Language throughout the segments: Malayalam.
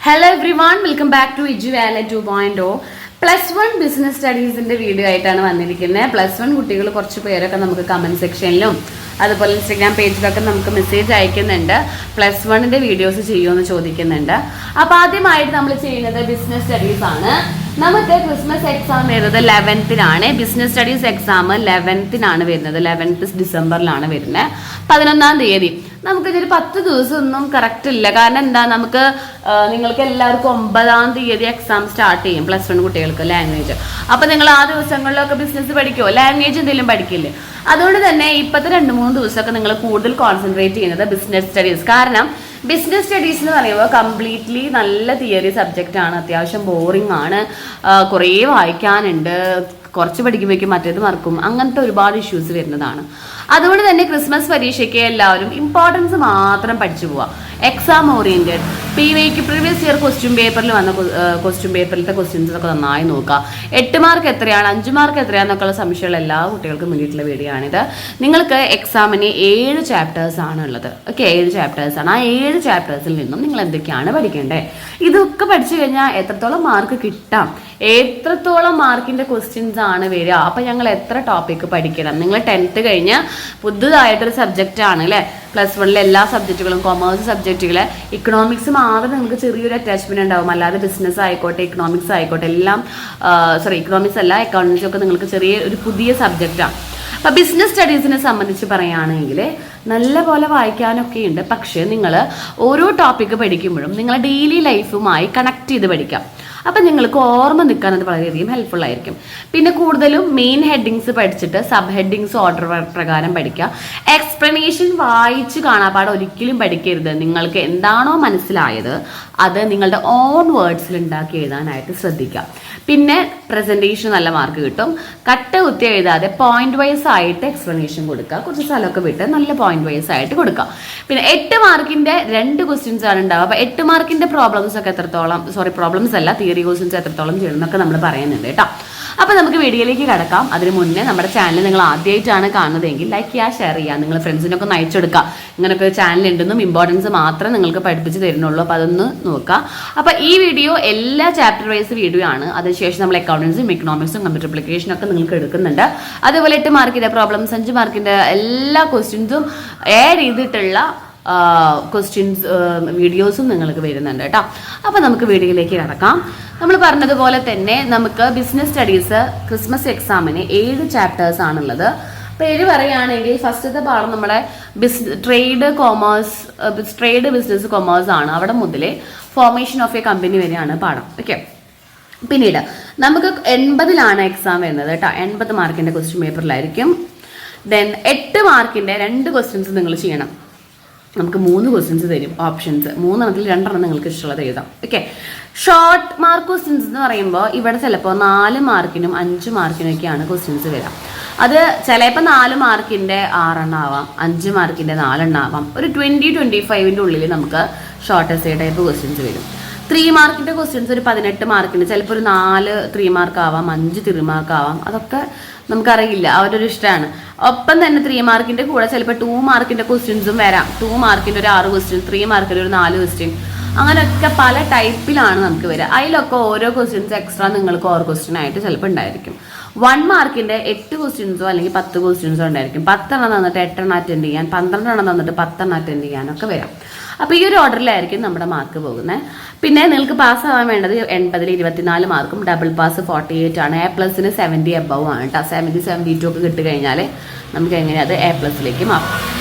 Hello everyone, welcome back to Iju Valley 2.0. +1 business സ്റ്റഡീസിന്റെ video ആയിട്ടാണ് വന്നിരിക്കുന്നത്. +1 കുട്ടികൾ കുറച്ച് പേരൊക്കെ നമുക്ക് കമന്റ് സെക്ഷനിലും അതുപോലെ ഇൻസ്റ്റാഗ്രാം പേജിലൊക്കെ നമുക്ക് മെസ്സേജ് അയക്കുന്നുണ്ട്. +1ന്റെ വീഡിയോസ് ചെയ്യുമെന്ന് ചോദിക്കുന്നുണ്ട്. അപ്പോൾ ആദ്യമായിട്ട് നമ്മൾ ചെയ്യുന്നത് ബിസിനസ് സ്റ്റഡീസ് ആണ്. നമുക്ക് ക്രിസ്മസ് എക്സാം വരുന്നത് 11th business studies exam 11th വരുന്നത്. 11th ഡിസംബറിലാണ് വരുന്നത്. 11ാം തീയതി. നമുക്കിതൊരു 10 ദിവസം ഒന്നും കറക്റ്റ് ഇല്ല. കാരണം എന്താ, നമുക്ക് നിങ്ങൾക്ക് എല്ലാവർക്കും 9ാം തീയതി എക്സാം സ്റ്റാർട്ട് ചെയ്യും +1 കുട്ടികൾക്ക് ലാംഗ്വേജ്. അപ്പൊ നിങ്ങൾ ആ ദിവസങ്ങളിലൊക്കെ ബിസിനസ് പഠിക്കുമോ, ലാംഗ്വേജ് എന്തെങ്കിലും പഠിക്കില്ലേ? അതുകൊണ്ട് തന്നെ ഇപ്പോഴത്തെ 2-3 ദിവസമൊക്കെ നിങ്ങൾ കൂടുതൽ കോൺസെൻട്രേറ്റ് ചെയ്യുന്നത് ബിസിനസ് സ്റ്റഡീസ്. കാരണം ബിസിനസ് സ്റ്റഡീസ് എന്ന് പറയുമ്പോൾ കംപ്ലീറ്റ്ലി നല്ല തിയറി സബ്ജക്റ്റ് ആണ്. അത്യാവശ്യം ബോറിംഗ് ആണ്, കുറേ വായിക്കാനുണ്ട്, കുറച്ച് പഠിക്കുമ്പോഴേക്കും മറ്റേത് മറക്കും, അങ്ങനത്തെ ഒരുപാട് ഇഷ്യൂസ് വരുന്നതാണ്. അതുകൊണ്ട് തന്നെ ക്രിസ്മസ് പരീക്ഷയ്ക്ക് എല്ലാവരും ഇമ്പോർട്ടൻസ് മാത്രം പഠിച്ചു പോവാം. Exam oriented previous year question പേപ്പറിൽ വന്ന ക്വസ്റ്റ്യൻ പേപ്പറിലത്തെ ക്വസ്റ്റ്യൻസ് ഒക്കെ നന്നായി നോക്കുക. 8 മാർക്ക് എത്രയാണ്, 5 മാർക്ക് എത്രയാണെന്നൊക്കെയുള്ള സംശയമുള്ള എല്ലാ കുട്ടികൾക്കും വേണ്ടിയിട്ടുള്ള വീഡിയോ ആണിത്. നിങ്ങൾക്ക് എക്സാമിന് 7 ചാപ്റ്റേഴ്സ് ആണ് ഉള്ളത്. ഓക്കെ, 7 ചാപ്റ്റേഴ്സ് ആണ്. ആ 7 ചാപ്റ്റേഴ്സിൽ നിന്നും നിങ്ങൾ എന്തൊക്കെയാണ് പഠിക്കേണ്ടത്, ഇതൊക്കെ പഠിച്ചു കഴിഞ്ഞാൽ എത്രത്തോളം മാർക്ക് കിട്ടാം, എത്രത്തോളം മാർക്കിന്റെ ക്വസ്റ്റ്യൻസ് ആണ് വരിക, അപ്പൊ ഞങ്ങൾ എത്ര ടോപ്പിക്ക് പഠിക്കണം. നിങ്ങൾ 10th കഴിഞ്ഞ് പുതുതായിട്ടൊരു സബ്ജക്റ്റ് ആണ് അല്ലെ, +1 എല്ലാ സബ്ജക്റ്റുകളും കൊമേഴ്സ് സബ്ജക്റ്റുകള്. ഇക്കണോമിക്സ് മാത്രം നിങ്ങൾക്ക് ചെറിയൊരു അറ്റാച്ച്മെന്റ് ഉണ്ടാവും, അല്ലാതെ ബിസിനസ് ആയിക്കോട്ടെ എക്കണോമിക്സ് ആയിക്കോട്ടെ എല്ലാം ഇക്കണോമിക്സ് അല്ല, അക്കൗണ്ടൻസി ഒക്കെ നിങ്ങൾക്ക് ചെറിയ ഒരു പുതിയ സബ്ജക്റ്റാണ്. അപ്പൊ ബിസിനസ് സ്റ്റഡീസിനെ സംബന്ധിച്ച് പറയുകയാണെങ്കിൽ നല്ല പോലെ വായിക്കാനൊക്കെ ഉണ്ട്. പക്ഷെ നിങ്ങൾ ഓരോ ടോപ്പിക്ക് പഠിക്കുമ്പോഴും നിങ്ങളെ ഡെയിലി ലൈഫുമായി കണക്ട് ചെയ്ത് പഠിക്കാം. അപ്പം നിങ്ങൾക്ക് ഓർമ്മ നിൽക്കാൻ അത് വളരെയധികം ഹെൽപ്ഫുൾ ആയിരിക്കും. പിന്നെ കൂടുതലും മെയിൻ ഹെഡിങ്സ് പഠിച്ചിട്ട് സബ് ഹെഡിങ്സ് ഓർഡർ പ്രകാരം പഠിക്കുക. എക്സ്പ്ലനേഷൻ വായിച്ച് കാണാപ്പാടെ ഒരിക്കലും പഠിക്കരുത്. നിങ്ങൾക്ക് എന്താണോ മനസ്സിലായത് അത് നിങ്ങളുടെ ഓൺ വേർഡ്സിൽ ഉണ്ടാക്കി എഴുതാനായിട്ട് ശ്രദ്ധിക്കുക. പിന്നെ പ്രസന്റേഷൻ നല്ല മാർക്ക് കിട്ടും. കട്ട് കുത്തി എഴുതാതെ പോയിന്റ് വൈസ് ആയിട്ട് എക്സ്പ്ലനേഷൻ കൊടുക്കുക. കുറച്ച് സ്ഥലമൊക്കെ വിട്ട് നല്ല പോയിന്റ് വൈസ് ആയിട്ട് കൊടുക്കുക. പിന്നെ 8 മാർക്കിന്റെ 2 ക്വസ്റ്റ്യൻസ് ആണ് ഉണ്ടാവുക. അപ്പൊ 8 മാർക്കിന്റെ പ്രോബ്ലംസ് ഒക്കെ എത്രത്തോളം, പ്രോബ്ലംസ് അല്ല, തിയറി ക്വസ്റ്റ്യൻസ് എത്രത്തോളം ചെയ്യണം എന്നൊക്കെ നമ്മൾ പറയുന്നുണ്ട് കേട്ടോ. അപ്പൊ നമുക്ക് വീഡിയോയിലേക്ക് കടക്കാം. അതിന് മുന്നേ നമ്മുടെ ചാനൽ നിങ്ങൾ ആദ്യമായിട്ടാണ് കാണുന്നതെങ്കിൽ ലൈക്ക് ചെയ്യുക, ഷെയർ ചെയ്യുക, നിങ്ങൾ ഫ്രണ്ട്സിനൊക്കെ ഒന്ന് അയച്ചെടുക്കുക. ഇങ്ങനൊക്കെ ചാനൽ ഉണ്ടെന്നും ഇമ്പോർട്ടൻസ് മാത്രം നിങ്ങൾക്ക് പഠിപ്പിച്ച് തരുന്നുള്ളൂ. അപ്പൊ അതൊന്ന് നോക്കുക. അപ്പൊ ഈ വീഡിയോ എല്ലാ ചാപ്റ്റർ വൈസ് വീഡിയോ ആണ്. അതിനുശേഷം നമ്മൾ അക്കൗണ്ടൻസും എക്കണോമിക്സും കമ്പ്യൂട്ടർ അപ്ലിക്കേഷനും ഒക്കെ നിങ്ങൾക്ക് എടുക്കുന്നുണ്ട്. അതുപോലെ 8 മാർക്കിന്റെ പ്രോബ്ലംസ്, 5 മാർക്കിന്റെ എല്ലാ ക്വസ്റ്റ്യൻസും ആഡ് ചെയ്തിട്ടുള്ള ക്വസ്റ്റ്യൻസ് വീഡിയോസും നിങ്ങൾക്ക് വരുന്നുണ്ട് കേട്ടോ. അപ്പം നമുക്ക് വീഡിയോയിലേക്ക് കടക്കാം. നമ്മൾ പറഞ്ഞതുപോലെ തന്നെ നമുക്ക് ബിസിനസ് സ്റ്റഡീസ് ക്രിസ്മസ് എക്സാമിന് 7 ചാപ്റ്റേഴ്സ് ആണുള്ളത്. പേര് പറയുകയാണെങ്കിൽ ഫസ്റ്റത്തെ പാഠം നമ്മുടെ ട്രേഡ് ബിസിനസ് കൊമേഴ്സ് ആണ്. അവിടെ മുതലേ ഫോർമേഷൻ ഓഫ് എ കമ്പനി വരെയാണ് പാഠം. ഓക്കെ, പിന്നീട് നമുക്ക് 80 എക്സാം വരുന്നത് കേട്ടോ. 80 മാർക്കിന്റെ ക്വസ്റ്റ്യൻ പേപ്പറിലായിരിക്കും. ദെൻ 8 മാർക്കിന്റെ 2 ക്വസ്റ്റ്യൻസ് നിങ്ങൾ ചെയ്യണം. നമുക്ക് 3 ക്വസ്റ്റ്യൻസ് തരും, ഓപ്ഷൻസ് 3 2 നിങ്ങൾക്ക് ഇഷ്ടമുള്ളത് എഴുതാം. ഓക്കെ, ഷോർട്ട് മാർക്ക് ക്വസ്റ്റ്യൻസ് എന്ന് പറയുമ്പോൾ ഇവിടെ ചിലപ്പോൾ 4 മാർക്കിനും 5 മാർക്കിനും ഒക്കെയാണ് ക്വസ്റ്റ്യൻസ് വരാം. അത് ചിലപ്പോൾ 4 മാർക്കിന്റെ 6 ആവാം, 5 മാർക്കിന്റെ 4 ആവാം. ഒരു 20-25ന്റെ ഉള്ളിൽ നമുക്ക് ഷോർട്ട് എസ്സേ ടൈപ്പ് ക്വസ്റ്റ്യൻസ് വരും. 3 മാർക്കിന്റെ ക്വസ്റ്റ്യൻസ് ഒരു 18 മാർക്കിന്, ചിലപ്പോൾ ഒരു 4 3 മാർക്ക് ആവാം, 5 3 മാർക്ക് ആവാം. അതൊക്കെ നമുക്കറിയില്ല, അവരൊരു ഇഷ്ടമാണ്. ഒപ്പം തന്നെ 3 മാർക്കിന്റെ കൂടെ ചിലപ്പോൾ 2 മാർക്കിന്റെ ക്വസ്റ്റ്യൻസും വരാം. 2 മാർക്കിന്റെ ഒരു 6 ക്വസ്റ്റ്യൻ, 3 മാർക്കിന്റെ ഒരു 4 ക്വസ്റ്റ്യൻ, അങ്ങനെയൊക്കെ പല ടൈപ്പിലാണ് നമുക്ക് വരിക. അതിലൊക്കെ ഓരോ ക്വസ്റ്റ്യൻസ് എക്സ്ട്രാ നിങ്ങൾക്ക് ഓർ ക്വസ്റ്റ്യൻ ആയിട്ട് ചിലപ്പോൾ ഉണ്ടായിരിക്കും. 1 മാർക്കിന്റെ 8 ക്വസ്റ്റ്യൻസോ അല്ലെങ്കിൽ 10 ക്വസ്റ്റ്യൻസോ ഉണ്ടായിരിക്കും. 10 തന്നിട്ട് 8 അറ്റൻഡ് ചെയ്യാൻ, 12 തന്നിട്ട് 10 അറ്റൻഡ് ചെയ്യാനൊക്കെ വരാം. അപ്പൊ ഈ ഒരു ഓർഡറിലായിരിക്കും നമ്മുടെ മാർക്ക് പോകുന്നത്. പിന്നെ നിങ്ങൾക്ക് പാസ്സാവാൻ വേണ്ടത് 80ൽ 24 മാർക്കും, ഡബിൾ പാസ് 48 ആണ്. A+ന് 70 എബവ് ആണ് കേട്ടോ. 70-72 ഒക്കെ കിട്ടിക്കഴിഞ്ഞാൽ നമുക്ക് എങ്ങനെയാ അത് A+ലേക്ക് മാറും.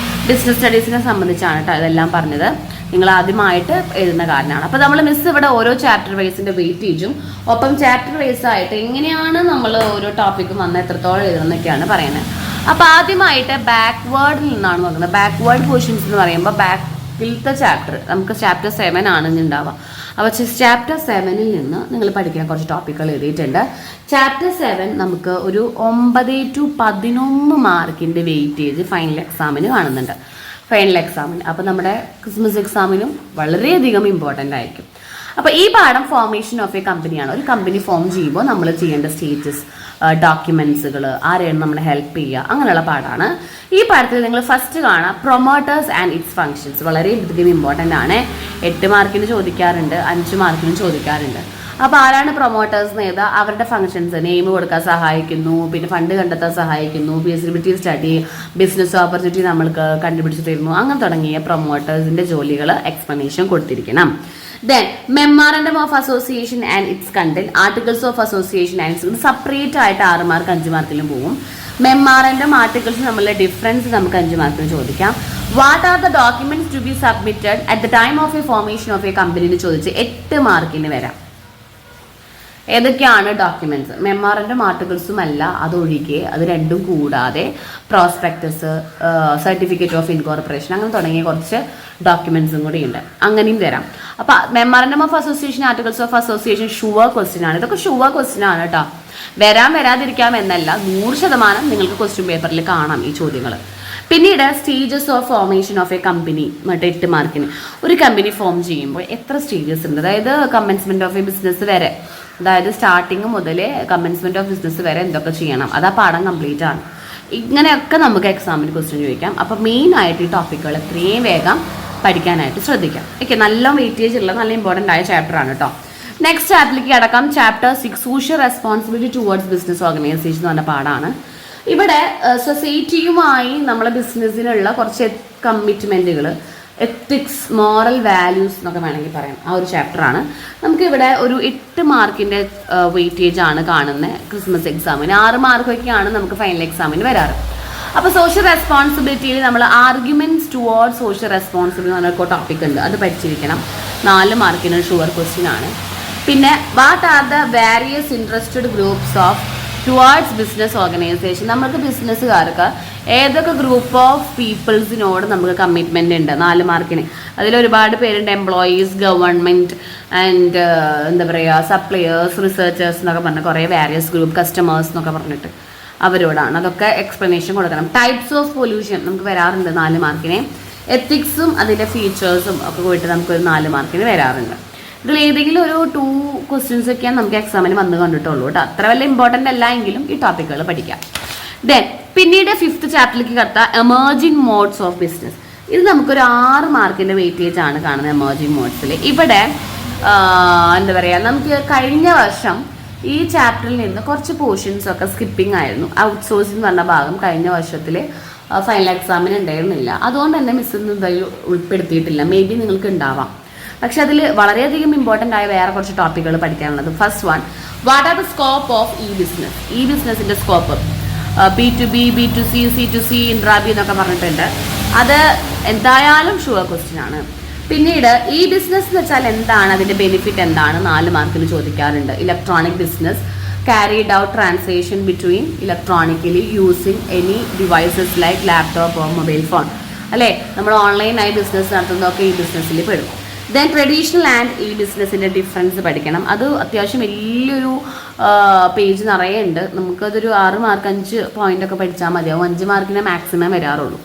ബിസിനസ് സ്റ്റഡീസിനെ സംബന്ധിച്ചാണ് കേട്ടോ ഇതെല്ലാം പറഞ്ഞത്. നിങ്ങൾ ആദ്യമായിട്ട് എഴുതുന്ന കാരണമാണ്. അപ്പൊ നമ്മൾ മിസ് ഇവിടെ ഓരോ ചാപ്റ്റർ വൈസിന്റെ വെയിറ്റേജും ഒപ്പം ചാപ്റ്റർ വൈസ് ആയിട്ട് എങ്ങനെയാണ് നമ്മൾ ഓരോ ടോപ്പിക്കും വന്ന് എത്രത്തോളം എഴുതുന്നൊക്കെയാണ് പറയുന്നത്. അപ്പൊ ആദ്യമായിട്ട് ബാക്ക്വേർഡിൽ നിന്നാണ് നോക്കുന്നത്. ബാക്ക്വേർഡ് പോർഷൻസ് എന്ന് പറയുമ്പോൾ ബാക്കിലത്തെ ചാപ്റ്റർ നമുക്ക് ചാപ്റ്റർ 7 ആണ് ഉണ്ടാവുക. അപ്പോൾ ചാപ്റ്റർ 7ൽ നിന്ന് നിങ്ങൾ പഠിക്കാൻ കുറച്ച് ടോപ്പിക്കുകൾ എഴുതിയിട്ടുണ്ട്. ചാപ്റ്റർ 7 നമുക്ക് ഒരു 9-11 മാർക്കിന്റെ വെയിറ്റേജ് ഫൈനൽ എക്സാമിന് കാണുന്നുണ്ട്. ഫൈനൽ എക്സാമിന് അപ്പോൾ നമ്മുടെ ക്രിസ്മസ് എക്സാമിനും വളരെയധികം ഇമ്പോർട്ടൻ്റ് ആയിരിക്കും. അപ്പോൾ ഈ പാഠം ഫോർമേഷൻ ഓഫ് എ കമ്പനിയാണ്. ഒരു കമ്പനി ഫോം ചെയ്യുമ്പോൾ നമ്മൾ ചെയ്യേണ്ട സ്റ്റേജസ്, ഡോക്യുമെന്റ്സുകൾ, ആരെയാണ് നമ്മളെ ഹെൽപ്പ് ചെയ്യുക, അങ്ങനെയുള്ള പാഠമാണ്. ഈ പാഠത്തിൽ നിങ്ങൾ ഫസ്റ്റ് കാണാം പ്രൊമോട്ടേഴ്സ് ആൻഡ് ഇറ്റ്സ് ഫങ്ഷൻസ്. വളരെയധികം ഇമ്പോർട്ടൻ്റ് ആണ്. 8 മാർക്കിന് ചോദിക്കാറുണ്ട്, 5 മാർക്കിന് ചോദിക്കാറുണ്ട്. അപ്പോൾ ആരാണ് പ്രൊമോട്ടേഴ്സ് എന്ന് ചെയ്താൽ അവരുടെ ഫംഗ്ഷൻസ്, നെയിം കൊടുക്കാൻ സഹായിക്കുന്നു, പിന്നെ ഫണ്ട് കണ്ടെത്താൻ സഹായിക്കുന്നു, ഫീസിബിലിറ്റി സ്റ്റഡി, ബിസിനസ് ഓപ്പർച്യൂണിറ്റി നമ്മൾക്ക് കണ്ടുപിടിച്ച് തരുന്നു, അങ്ങനെ തുടങ്ങിയ പ്രൊമോട്ടേഴ്സിന്റെ ജോലികൾ എക്സ്പ്ലനേഷൻ കൊടുത്തിരിക്കണം. Then memorandum of association and its content, articles of association and its separate ആയിട്ട് 6 മാർക്ക് 5 മാർക്കിലും പോകും. മെമ്മോറണ്ടം ആർട്ടിക്കിൾസ് തമ്മിലുള്ള ഡിഫറൻസ് നമുക്ക് 5 മാർക്കിന് ചോദിക്കാം. What are the documents to be submitted at the time of a formation of a company എന്ന് ചോദിച്ച് 8 മാർക്കിന് വരാം. ഏതൊക്കെയാണ് ഡോക്യുമെന്റ്സ്? മെമ്മോറണ്ടം ആർട്ടിക്കിൾസും അല്ല, അതൊഴികെ അത് രണ്ടും കൂടാതെ പ്രോസ്പെക്ടസ്, സർട്ടിഫിക്കറ്റ് ഓഫ് ഇൻകോർപ്പറേഷൻ, അങ്ങനെ തുടങ്ങിയ കുറച്ച് ഡോക്യുമെന്റ്സും കൂടി ഉണ്ട്. അങ്ങനെയും തരാം. അപ്പൊ memorandum of association, articles of association sure question ആണ്. ഇതൊക്കെ ഷുവർ ക്വസ്റ്റ്യൻ ആണ് കേട്ടോ. വരാതിരിക്കാം എന്നല്ല, 100% നിങ്ങൾക്ക് ക്വസ്റ്റ്യൻ പേപ്പറിൽ കാണാം ഈ ചോദ്യങ്ങൾ. പിന്നീട് stages of formation of a company, 8 മാർക്കിന്. ഒരു കമ്പനി ഫോം ചെയ്യുമ്പോൾ എത്ര സ്റ്റേജസ് ഉണ്ട്? അതായത് കമൻസ്മെന്റ് ഓഫ് എ ബിസിനസ് വരെ, അതായത് സ്റ്റാർട്ടിങ് മുതൽ കമൻസ്മെന്റ് ഓഫ് ബിസിനസ് വരെ എന്തൊക്കെ ചെയ്യണം, അത് ആ പാഠം കംപ്ലീറ്റ് ആണ്. ഇങ്ങനെയൊക്കെ നമുക്ക് എക്സാമിന് ക്വസ്റ്റ്യൻ ചോദിക്കാം. അപ്പോൾ മെയിൻ ആയിട്ട് ഈ ടോപ്പിക്കുകൾ എത്രയും വേഗം പഠിക്കാനായിട്ട് ശ്രദ്ധിക്കാം. ഓക്കെ, നല്ല വെയിറ്റേജ് ഉള്ള നല്ല ഇമ്പോർട്ടൻ്റ് ആയ ചാപ്റ്റർ ആണ് കേട്ടോ. നെക്സ്റ്റ് ചാപ്റ്ററിലേക്ക് അടക്കം. Chapter 6 social responsibility towards business organisation എന്ന് പറഞ്ഞ പാഠമാണ്. ഇവിടെ സൊസൈറ്റിയുമായി നമ്മളെ ബിസിനസ്സിനുള്ള കുറച്ച് കമ്മിറ്റ്മെൻറ്റുകൾ, എത്തിക്സ്, മോറൽ വാല്യൂസ് എന്നൊക്കെ വേണമെങ്കിൽ പറയാം, ആ ഒരു ചാപ്റ്ററാണ്. നമുക്കിവിടെ ഒരു 8 മാർക്കിൻ്റെ വെയിറ്റേജ് ആണ് കാണുന്നത് ക്രിസ്മസ് എക്സാമിന്. 6 മാർക്കൊക്കെയാണ് നമുക്ക് ഫൈനൽ എക്സാമിന് വരാറ്. അപ്പോൾ സോഷ്യൽ റെസ്പോൺസിബിലിറ്റിയിൽ നമ്മൾ ആർഗ്യുമെന്റ്സ് ടുവേർഡ് സോഷ്യൽ റെസ്പോൺസിബിലിറ്റി എന്ന് പറഞ്ഞ ടോപ്പിക് ഉണ്ട്, അത് പഠിച്ചിരിക്കണം. 4 മാർക്കിന് ഷുവർ ക്വസ്റ്റ്യൻ ആണ്. പിന്നെ what are the various interested groups of towards business organisation. നമുക്ക് ബിസിനസ്സുകാർക്ക് ഏതൊക്കെ ഗ്രൂപ്പ് ഓഫ് പീപ്പിൾസിനോട് നമുക്ക് കമ്മിറ്റ്മെന്റ് ഉണ്ട്? 4 മാർക്കിന്. അതിലൊരുപാട് പേരുണ്ട്. എംപ്ലോയീസ്, ഗവൺമെന്റ് ആൻഡ് എന്താ പറയുക, സപ്ലയേഴ്സ്, റിസർച്ചേഴ്സ് എന്നൊക്കെ പറഞ്ഞ കുറേ വേരിയസ് ഗ്രൂപ്പ്, കസ്റ്റമേഴ്സ് എന്നൊക്കെ പറഞ്ഞിട്ട് അവരോടാണ്. അതൊക്കെ എക്സ്പ്ലനേഷൻ കൊടുക്കണം. ടൈപ്സ് ഓഫ് പൊല്യൂഷൻ നമുക്ക് വരാറുണ്ട് 4 മാർക്കിന്. എത്തിക്സും അതിൻ്റെ ഫീച്ചേഴ്സും ഒക്കെ പോയിട്ട് നമുക്കൊരു 4 മാർക്കിന് വരാറുണ്ട്. ഇതിൽ ഏതെങ്കിലും ഒരു 2 ക്വസ്റ്റ്യൻസ് ഒക്കെയാണ് നമുക്ക് എക്സാമിന് വന്ന് കണ്ടിട്ടുള്ളൂ കേട്ടോ. അത്ര വലിയ ഇമ്പോർട്ടൻ്റ് അല്ല എങ്കിലും ഈ ടോപ്പിക്കുകൾ പഠിക്കാം. ദെൻ പിന്നീട് 5th ചാപ്റ്ററിലേക്ക് കടത്ത എമേർജിംഗ് മോഡ്സ് ഓഫ് ബിസിനസ്. ഇത് നമുക്കൊരു 6 മാർക്കിൻ്റെ വെയിറ്റേജ് ആണ് കാണുന്നത് എമേർജിംഗ് മോഡ്സിൽ. ഇവിടെ എന്താ പറയുക, നമുക്ക് കഴിഞ്ഞ വർഷം ഈ ചാപ്റ്ററിൽ നിന്ന് കുറച്ച് പോർഷൻസ് ഒക്കെ സ്കിപ്പിംഗ് ആയിരുന്നു. ഔട്ട്സോഴ്സിംഗ് പറഞ്ഞ ഭാഗം കഴിഞ്ഞ വർഷത്തിൽ ഫൈനൽ എക്സാമിന് ഉണ്ടായിരുന്നില്ല. അതുകൊണ്ട് തന്നെ മിസ്സൊന്നും എന്തായാലും ഉൾപ്പെടുത്തിയിട്ടില്ല. മേ ബി നിങ്ങൾക്ക് ഉണ്ടാവാം. പക്ഷെ അതിൽ വളരെയധികം ഇമ്പോർട്ടൻ്റ് ആയ വേറെ കുറച്ച് ടോപ്പിക്കുകൾ പഠിക്കാനുള്ളത്. First one, what are the scope of E business. ഈ ബിസിനസിൻ്റെ സ്കോപ്പ് B2B, B2C, C2C, ഇൻട്രാബി എന്നൊക്കെ പറഞ്ഞിട്ടുണ്ട്. അത് എന്തായാലും ഷുവർ ക്വസ്റ്റ്യൻ ആണ്. പിന്നീട് ഈ ബിസിനസ് എന്ന് വെച്ചാൽ എന്താണ്, അതിൻ്റെ ബെനിഫിറ്റ് എന്താണ്, 4 മാർക്കിന് ചോദിക്കാറുണ്ട്. Electronic business, carried out transaction between electronically using any devices like laptop or mobile phone. അല്ലേ, നമ്മൾ ഓൺലൈനായി ബിസിനസ് നടത്തുന്നതൊക്കെ ഈ ബിസിനസ്സിൽ പെടും. ദെൻ ട്രഡീഷണൽ ആൻഡ് ഈ ബിസിനസ്സിൻ്റെ ഡിഫറൻസ് പഠിക്കണം. അത് അത്യാവശ്യം വലിയൊരു പേജ് നിറയെ ഉണ്ട്. നമുക്കതൊരു 6 മാർക്ക് 5 പോയിന്റ് ഒക്കെ പഠിച്ചാൽ മതിയാവും. 5 മാർക്കിനെ മാക്സിമം വരാറുള്ളൂ.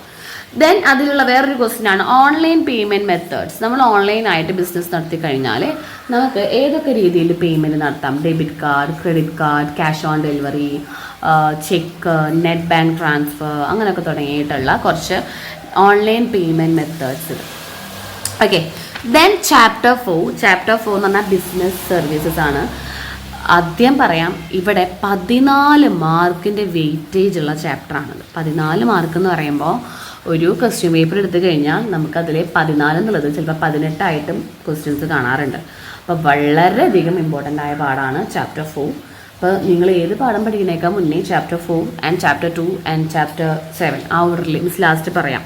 ദെൻ അതിലുള്ള വേറൊരു ക്വസ്റ്റ്യൻ ആണ് ഓൺലൈൻ പേയ്മെൻറ്റ് മെത്തേഡ്സ്. നമ്മൾ ഓൺലൈനായിട്ട് ബിസിനസ് നടത്തി കഴിഞ്ഞാൽ നമുക്ക് ഏതൊക്കെ രീതിയിൽ പേയ്മെൻറ്റ് നടത്താം? Debit card, credit card, cash on delivery, check, net bank transfer, അങ്ങനെയൊക്കെ തുടങ്ങിയിട്ടുള്ള കുറച്ച് online payment methods. Okay, then chapter 4 എന്ന് പറഞ്ഞാൽ ബിസിനസ് സർവീസസ് ആണ്. ആദ്യം പറയാം, ഇവിടെ 14 മാർക്കിൻ്റെ വെയിറ്റേജ് ഉള്ള ചാപ്റ്ററാണത്. 14 മാർക്ക് എന്ന് പറയുമ്പോൾ ഒരു ക്വസ്റ്റ്യൻ പേപ്പർ എടുത്തു കഴിഞ്ഞാൽ നമുക്കതിൽ 14 എന്നുള്ളത് ചിലപ്പോൾ 18 ആയിട്ടും ക്വസ്റ്റ്യൻസ് കാണാറുണ്ട്. അപ്പോൾ വളരെയധികം ഇമ്പോർട്ടൻ്റ് ആയ പാഠമാണ് ചാപ്റ്റർ 4. അപ്പോൾ നിങ്ങൾ ഏത് പാഠം പഠിക്കുന്നേക്കാൾ മുന്നേ chapter 4 and chapter 2 and chapter 7 ആ ഓർഡറിൽ മിസ് ലാസ്റ്റ് പറയാം.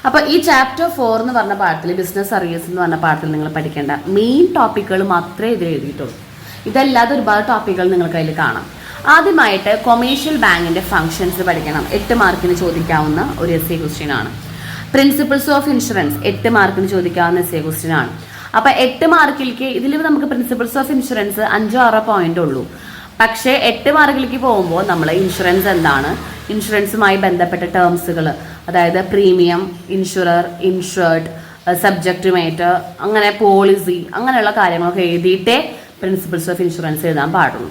അപ്പോൾ ഈ ചാപ്റ്റർ 4 എന്ന് പറഞ്ഞ പാഠത്തിൽ, ബിസിനസ് സർവീസ് എന്ന് പറഞ്ഞ പാഠത്തിൽ നിങ്ങൾ പഠിക്കേണ്ട മെയിൻ ടോപ്പിക്കുകൾ മാത്രമേ ഇതിൽ എഴുതിയിട്ടുള്ളൂ. ഇതല്ലാതെ ഒരുപാട് ടോപ്പിക്കുകൾ നിങ്ങൾക്ക് അതിൽ കാണാം. ആദ്യമായിട്ട് കൊമേഴ്ഷ്യൽ ബാങ്കിൻ്റെ ഫങ്ഷൻസ് പഠിക്കണം. 8 മാർക്കിന് ചോദിക്കാവുന്ന ഒരു എസ്സേ ക്വസ്റ്റ്യൻ ആണ്. പ്രിൻസിപ്പിൾസ് ഓഫ് ഇൻഷുറൻസ് 8 മാർക്കിന് ചോദിക്കാവുന്ന എസ്സേ ക്വസ്റ്റ്യൻ ആണ്. അപ്പോൾ 8 മാർക്കിലേക്ക് ഇതിൽ നമുക്ക് പ്രിൻസിപ്പിൾസ് ഓഫ് ഇൻഷുറൻസ് 5-6 പോയിന്റ് ഉള്ളൂ. പക്ഷേ 8 മാർക്കിലേക്ക് പോകുമ്പോൾ നമ്മൾ ഇൻഷുറൻസ് എന്താണ്, ഇൻഷുറൻസുമായി ബന്ധപ്പെട്ട ടേംസുകൾ, അതായത് premium, insurer, insured, subject matter, അങ്ങനെ പോളിസി, അങ്ങനെയുള്ള കാര്യങ്ങളൊക്കെ എഴുതിയിട്ടേ പ്രിൻസിപ്പിൾസ് ഓഫ് ഇൻഷുറൻസ് എഴുതാൻ പാടുള്ളൂ.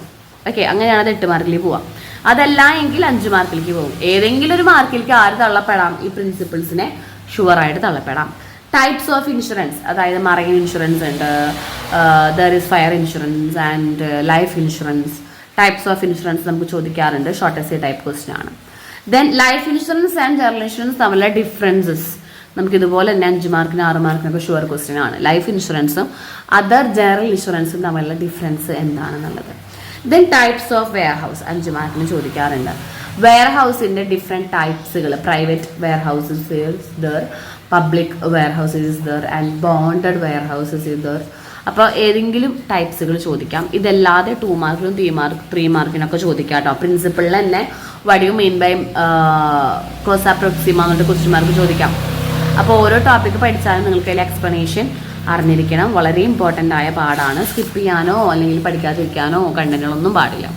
ഓക്കെ, അങ്ങനെയാണ് അത് 8 മാർക്കിലേക്ക് പോവാം. അതല്ല എങ്കിൽ 5 മാർക്കിലേക്ക് പോകും. ഏതെങ്കിലും ഒരു മാർക്കിലേക്ക് ആര് തള്ളപ്പെടാം? ഈ പ്രിൻസിപ്പിൾസിനെ ഷുവറായിട്ട് തള്ളപ്പെടാം. ടൈപ്സ് ഓഫ് ഇൻഷുറൻസ്, അതായത് മറൈൻ ഇൻഷുറൻസ് ഉണ്ട്, there is fire insurance and life insurance. Types of insurance നമുക്ക് ചോദിക്കാറുണ്ട്, ഷോർട്ടസ്റ്റ് ടൈപ്പ് ക്വസ്റ്റ്യൻ ആണ്. Then life insurance and general insurance തമ്മിലുള്ള ഡിഫറൻസസ് നമുക്ക് ഇതുപോലെ തന്നെ 5 മാർക്കിന് 6 മാർക്കിനൊക്കെ ഷുവർ ക്വസ്റ്റ്യൻ ആണ്. ലൈഫ് ഇൻഷുറൻസും അതർ ജനറൽ ഇൻഷുറൻസും തമ്മിലുള്ള ഡിഫറൻസ് എന്താണെന്നുള്ളത്. Then types of warehouse 5 മാർക്കിന് ചോദിക്കാറുണ്ട്. വെയർ ഹൗസിന്റെ ഡിഫറെൻറ്റ് ടൈപ്സുകൾ, private wear houses is there, public warehouses is there and bonded warehouses is there. അപ്പോൾ ഏതെങ്കിലും ടൈപ്സുകൾ ചോദിക്കാം. ഇതല്ലാതെ 2 മാർക്കിനും 3 മാർക്കിനൊക്കെ ചോദിക്കാം കേട്ടോ. പ്രിൻസിപ്പിളിൽ തന്നെ വട് യു മീൻ ബൈ കോസ പ്രൊക്സിമ എന്നിട്ട് ക്വസ്റ്റ്യൻ മാർക്ക് ചോദിക്കാം. അപ്പോൾ ഓരോ ടോപ്പിക്ക് പഠിച്ചാലും നിങ്ങൾക്ക് അതിൽ എക്സ്പ്ലനേഷൻ അറിഞ്ഞിരിക്കണം. വളരെ ഇമ്പോർട്ടൻ്റ് ആയ പാടാണ്. സ്കിപ്പ് ചെയ്യാനോ അല്ലെങ്കിൽ പഠിക്കാതിരിക്കാനോ കണ്ടന്റുകളൊന്നും പാടില്ല.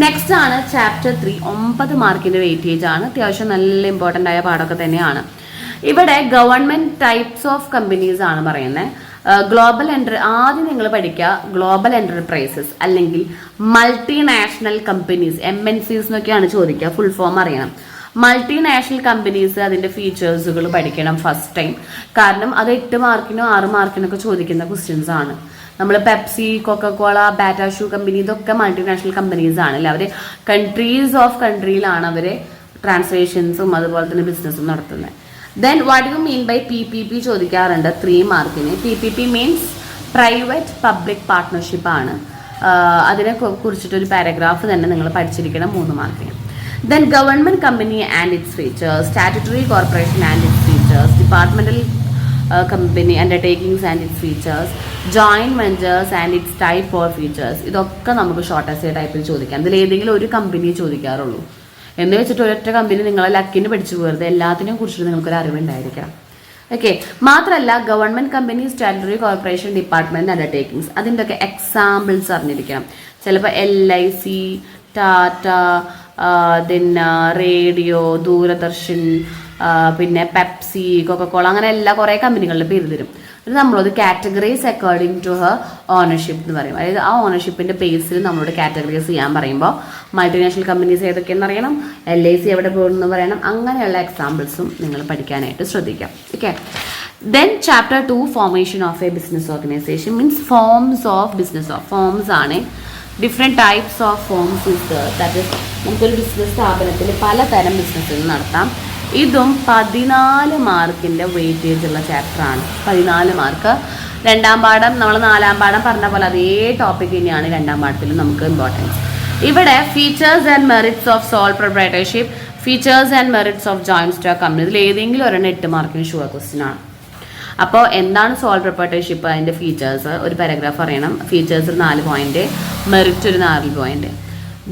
നെക്സ്റ്റ് ആണ് ചാപ്റ്റർ 3, 9 മാർക്കിൻ്റെ വെയിറ്റേജ് ആണ്. അത്യാവശ്യം നല്ല ഇമ്പോർട്ടൻ്റ് ആയ പാടൊക്കെ തന്നെയാണ്. ഇവിടെ ഗവൺമെൻറ് ടൈപ്സ് ഓഫ് കമ്പനീസ് ആണ് പറയുന്നത്. ഗ്ലോബൽ ആദ്യം നിങ്ങൾ പഠിക്കുക ഗ്ലോബൽ എന്റർപ്രൈസസ് അല്ലെങ്കിൽ മൾട്ടിനാഷണൽ കമ്പനീസ്, MNCs എന്നൊക്കെയാണ് ചോദിക്കുക. ഫുൾ ഫോം അറിയണം. മൾട്ടിനാഷണൽ കമ്പനീസ്, അതിന്റെ ഫീച്ചേഴ്സുകൾ പഠിക്കണം ഫസ്റ്റ് ടൈം. കാരണം അത് 8 മാർക്കിനോ 6 മാർക്കിനൊക്കെ ചോദിക്കുന്ന ക്വസ്റ്റ്യൻസ് ആണ്. നമ്മൾ Pepsi, Coca Cola, batta shoe company, ഇതൊക്കെ മൾട്ടിനാഷണൽ കമ്പനീസ് ആണ് അല്ലെ. അവർ കൺട്രിയിലാണ് അവർ ട്രാൻസ്ലേഷൻസും അതുപോലെ തന്നെ ബിസിനസ്സും നടത്തുന്നത്. Then what you mean by PPP ചോദിക്കാറുണ്ട് 3 മാർക്കിന്. PPP means private public partnership ആണ്. അതിനെ കുറിച്ചിട്ടൊരു പാരഗ്രാഫ് തന്നെ നിങ്ങൾ പഠിച്ചിരിക്കണം 3 മാർക്കിന്. Then government company and its features, statutory corporation and its features, departmental company undertakings and its features, joint ventures and its type or features. ഇതൊക്കെ നമുക്ക് ഷോർട്ടസ്റ്റ് ടൈപ്പിൽ ചോദിക്കാം. ഇതിൽ ഏതെങ്കിലും ഒരു കമ്പനിയെ ചോദിക്കാറുള്ളൂ എന്ന് വെച്ചിട്ട് ഒരൊറ്റ കമ്പനി നിങ്ങളെ ലക്കിന് പഠിച്ചു പോകരുത്. എല്ലാത്തിനെയും കുറിച്ചിട്ട് നിങ്ങൾക്കൊരു അറിവുണ്ടായിരിക്കാം. ഓക്കെ, മാത്രമല്ല government company, statutory corporation, department undertakings, അതിൻ്റെ ഒക്കെ എക്സാമ്പിൾസ് അറിഞ്ഞിരിക്കണം. ചിലപ്പോൾ LIC, ടാറ്റ, റേഡിയോ, ദൂരദർശൻ, പിന്നെ പെപ്സി, കൊക്കക്കോള, അങ്ങനെ എല്ലാ കുറേ കമ്പനികളുടെ പേര് തരും. എന്നിട്ട് നമ്മളത് categorize according to her ownership എന്ന് പറയും. അതായത് ആ ഓണർഷിപ്പിന്റെ ബേസിൽ നമ്മളോട് കാറ്റഗറൈസ് ചെയ്യാൻ പറയുമ്പോൾ മൾട്ടിനാഷണൽ കമ്പനീസ് ഏതൊക്കെയെന്ന് അറിയണം, LIC എവിടെ പോകുന്നു പറയണം. അങ്ങനെയുള്ള എക്സാമ്പിൾസും നിങ്ങൾ പഠിക്കാനായിട്ട് ശ്രദ്ധിക്കാം. Okay, then chapter 2 formation of a business organisation means forms of business. Forms ആണ്, different types of forms is there. That is നമുക്കൊരു ബിസിനസ് സ്ഥാപനത്തിൽ പലതരം ബിസിനസ്സുകൾ നടത്താം. ഇതും 14 മാർക്കിൻ്റെ വെയിറ്റേജ് ഉള്ള ചാപ്റ്ററാണ്. 14 മാർക്ക്. 2ാം പാഠം നമ്മൾ 4ാം പാഠം പറഞ്ഞ പോലെ അതേ ടോപ്പിക് തന്നെയാണ് 2ാം പാഠത്തിലും നമുക്ക് ഇമ്പോർട്ടൻസ്. ഇവിടെ features and merits of sole proprietorship, features and merits of joint stock company, ഇതിൽ ഏതെങ്കിലും ഒരെണ്ണം 8 മാർക്കിന് ഷുവർ ക്വസ്റ്റ്യൻ ആണ്. അപ്പോൾ എന്താണ് സോൾ പ്രൊപ്രൈറ്റർഷിപ്പ്, അതിൻ്റെ ഫീച്ചേഴ്സ് ഒരു പാരഗ്രാഫ് അറിയണം. ഫീച്ചേഴ്സ് 4 പോയിന്റ്, മെറിറ്റ് ഒരു 4 പോയിന്റ്.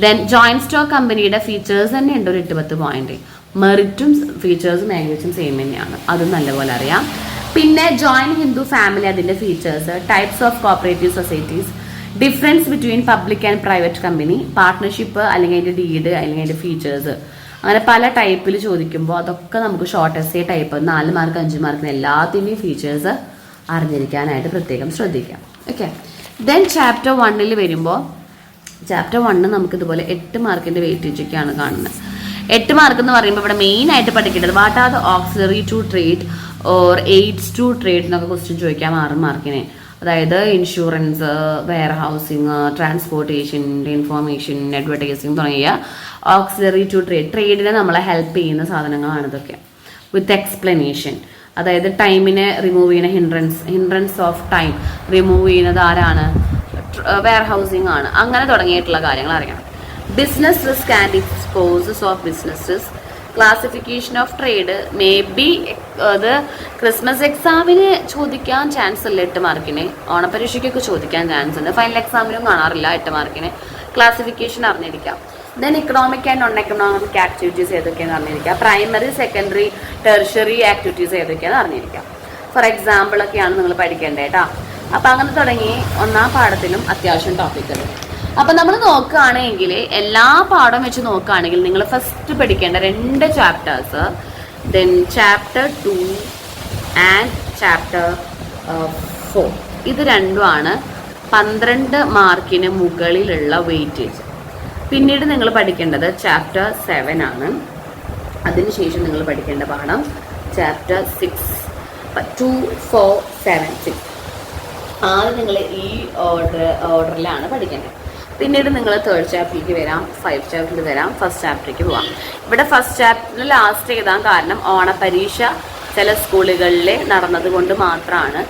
ദെൻ ജോയിന്റ് സ്റ്റോക്ക് കമ്പനിയുടെ ഫീച്ചേഴ്സ് തന്നെ ഉണ്ട് ഒരു 8-10 പോയിന്റ്. മെറിറ്റും ഫീച്ചേഴ്സും ഏകദേശം സെയിം തന്നെയാണ്, അതും നല്ലപോലെ അറിയാം. പിന്നെ ജോയിന്റ് ഹിന്ദു ഫാമിലി, അതിൻ്റെ features, types of cooperative societies, difference between public and private company, partnership അല്ലെങ്കിൽ അതിൻ്റെ ഡീഡ് അല്ലെങ്കിൽ അതിൻ്റെ ഫീച്ചേഴ്സ്, അങ്ങനെ പല ടൈപ്പിൽ ചോദിക്കുമ്പോൾ അതൊക്കെ നമുക്ക് ഷോർട്ടസ്റ്റ് ടൈപ്പ് 4 മാർക്ക് 5 മാർക്കിന് എല്ലാത്തിൻ്റെയും ഫീച്ചേഴ്സ് അറിഞ്ഞിരിക്കാനായിട്ട് പ്രത്യേകം ശ്രദ്ധിക്കാം. ഓക്കെ, ദെൻ ചാപ്റ്റർ 1 വരുമ്പോൾ ചാപ്റ്റർ 1 നമുക്ക് ഇതുപോലെ 8 മാർക്കിൻ്റെ വെയിറ്റേജൊക്കെയാണ് കാണുന്നത്. 8 മാർക്ക് എന്ന് പറയുമ്പോൾ ഇവിടെ മെയിൻ ആയിട്ട് പഠിക്കേണ്ടത് what are the auxiliary to trade or aids to trade എന്നൊക്കെ ക്വസ്റ്റ്യൻ ചോദിക്കാം 6 മാർക്കിന്. അതായത് insurance, warehousing, transportation, information, advertising തുടങ്ങിയ ഓക്സിലറി ടു ട്രേഡിനെ നമ്മളെ ഹെൽപ്പ് ചെയ്യുന്ന സാധനങ്ങളാണ് ഇതൊക്കെ. വിത്ത് എക്സ്പ്ലനേഷൻ, അതായത് ടൈമിനെ റിമൂവ് ചെയ്യുന്ന ഹിൻഡ്രൻസ് ഓഫ് ടൈം റിമൂവ് ചെയ്യുന്നത് ആരാണ്? വെയർ ഹൗസിങ് ആണ്. അങ്ങനെ തുടങ്ങിയിട്ടുള്ള കാര്യങ്ങൾ അറിയണം. Business risk and its causes of business risk, classification of trade, may be അത് ക്രിസ്മസ് എക്സാമിന് ചോദിക്കാൻ ചാൻസ് ഇല്ല 8 മാർക്കിന്, ഓണപരീക്ഷയ്ക്കൊക്കെ ചോദിക്കാൻ ചാൻസ് ഉണ്ട്, ഫൈനൽ എക്സാമിനും കാണാറില്ല 8 മാർക്കിന്. ക്ലാസിഫിക്കേഷൻ അറിഞ്ഞിരിക്കാം. Then economic and non economic activities ഏതൊക്കെയാണെന്ന് അറിഞ്ഞിരിക്കാം. പ്രൈമറി, സെക്കൻഡറി, ടെർഷ്യറി ആക്ടിവിറ്റീസ് ഏതൊക്കെയാണെന്ന് അറിഞ്ഞിരിക്കാം. ഫോർ എക്സാമ്പിൾ ഒക്കെയാണ് നിങ്ങൾ പഠിക്കേണ്ടത് കേട്ടോ. അപ്പം അങ്ങനെ തുടങ്ങി 1ാം പാഠത്തിലും അത്യാവശ്യം ടോപ്പിക്കുകൾ. അപ്പം നമ്മൾ നോക്കുകയാണെങ്കിൽ എല്ലാ പാഠം വെച്ച് നോക്കുകയാണെങ്കിൽ നിങ്ങൾ ഫസ്റ്റ് പഠിക്കേണ്ട 2 chapters, then chapter 2 and chapter 4. ഇത് രണ്ടുമാണ് 12 മാർക്കിന് മുകളിലുള്ള വെയിറ്റേജ്. പിന്നീട് നിങ്ങൾ പഠിക്കേണ്ടത് ചാപ്റ്റർ 7 ആണ്. അതിനുശേഷം നിങ്ങൾ പഠിക്കേണ്ട പാഠം ചാപ്റ്റർ 6, 2, 4, 7, 6. ആദ്യം നിങ്ങൾ ഈ ഓർഡറിലാണ് പഠിക്കേണ്ടത്. പിന്നീട് നിങ്ങൾ 3rd ചാപ്റ്ററിലേക്ക് വരാം, 5th ചാപ്റ്ററിൽ വരാം, 1st ചാപ്റ്ററിലേക്ക് പോവാം. ഇവിടെ 1st ചാപ്റ്ററിൽ ലാസ്റ്റ് എഴുതാൻ കാരണം ഓണപരീക്ഷ ചില സ്കൂളുകളിൽ നടന്നത് കൊണ്ട് മാത്രമാണ്.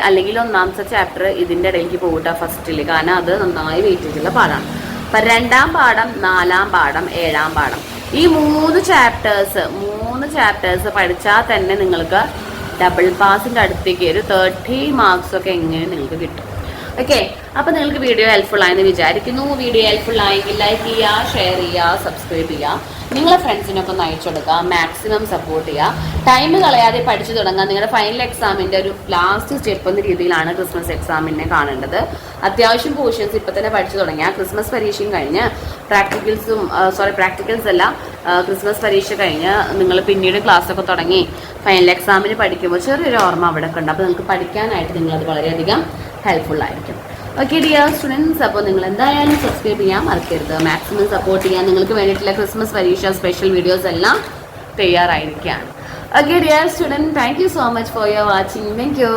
അല്ലെങ്കിൽ 1ാമത്തെ ചാപ്റ്റർ ഇതിൻ്റെ ഇടയിലേക്ക് പോകട്ടെ ഫസ്റ്റിൽ, കാരണം അത് നന്നായി വെയിറ്റേജുള്ള പാഠമാണ്. അപ്പം 2ാം പാഠം, 4ാം പാഠം, 7ാം പാഠം, ഈ 3 ചാപ്റ്റേഴ്സ് പഠിച്ചാൽ തന്നെ നിങ്ങൾക്ക് ഡബിൾ പാസിൻ്റെ അടുത്തേക്ക് ഒരു 30 മാർക്സൊക്കെ എങ്ങനെ നിങ്ങൾക്ക് കിട്ടും. ഓക്കെ, അപ്പോൾ നിങ്ങൾക്ക് വീഡിയോ ഹെൽപ്ഫുൾ ആയെന്ന് വിചാരിക്കുന്നു. വീഡിയോ ഹെൽപ്ഫുൾ ആയെങ്കിൽ ലൈക്ക് ചെയ്യുക, ഷെയർ ചെയ്യുക, സബ്സ്ക്രൈബ് ചെയ്യുക, നിങ്ങളെ ഫ്രണ്ട്സിനൊക്കെ ഒന്ന് അയച്ചു കൊടുക്കുക, മാക്സിമം സപ്പോർട്ട് ചെയ്യുക. ടൈം കളയാതെ പഠിച്ചു തുടങ്ങുക. നിങ്ങളുടെ ഫൈനൽ എക്സാമിൻ്റെ ഒരു ലാസ്റ്റ് സ്റ്റെപ്പ് എന്ന രീതിയിലാണ് ക്രിസ്മസ് എക്സാമിനെ കാണേണ്ടത്. അത്യാവശ്യം പോർഷൻസ് ഇപ്പം തന്നെ പഠിച്ചു തുടങ്ങിയാൽ ക്രിസ്മസ് പരീക്ഷയും കഴിഞ്ഞ് പ്രാക്ടിക്കൽസ് അല്ല, ക്രിസ്മസ് പരീക്ഷ കഴിഞ്ഞ് നിങ്ങൾ പിന്നീട് ക്ലാസ്സൊക്കെ തുടങ്ങി ഫൈനൽ എക്സാമിന് പഠിക്കുമ്പോൾ ചെറിയൊരു ഓർമ്മ അവിടെ ഉണ്ട്. അപ്പോൾ നിങ്ങൾക്ക് പഠിക്കാനായിട്ട് നിങ്ങളത് വളരെയധികം ഹെൽപ്ഫുൾ ആയിരിക്കും. ഓക്കെ ഡിയർ സ്റ്റുഡൻസ്, അപ്പോൾ നിങ്ങൾ എന്തായാലും സബ്സ്ക്രൈബ് ചെയ്യാൻ മറക്കരുത്, മാക്സിമം സപ്പോർട്ട് ചെയ്യാൻ. നിങ്ങൾക്ക് വേണ്ടിയിട്ടുള്ള ക്രിസ്മസ് പരീക്ഷ സ്പെഷ്യൽ വീഡിയോസ് എല്ലാം തയ്യാറായിരിക്കുകയാണ്. Okay dear student, thank you so much for your watching. Thank U.